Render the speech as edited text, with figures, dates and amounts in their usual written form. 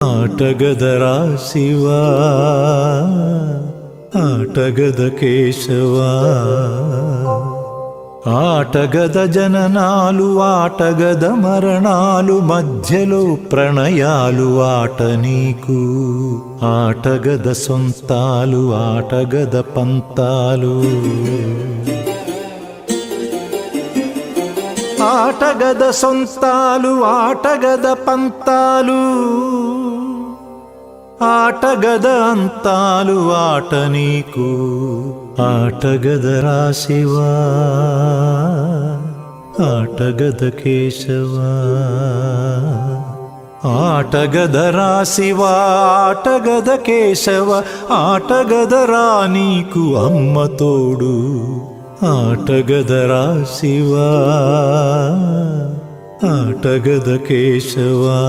ఆటగదరా శివా ఆటగద కేశవా ఆటగద జననాలు ఆటగద మరణాలు మధ్యలో ప్రణయాలు ఆట నీకు ఆటగద సొంతాలు ఆటగద పంతాలు ఆటగద సొంతాలు ఆటగద పంతాలు ఆటగద అంతాలు ఆట నీకు ఆటగదరా శివా ఆటగద కేశవా ఆటగదరా శివా ఆటగద కేశవ ఆటగదరా నీకు అమ్మ తోడు ఆటగదరా శివా ఆటగద కేశవా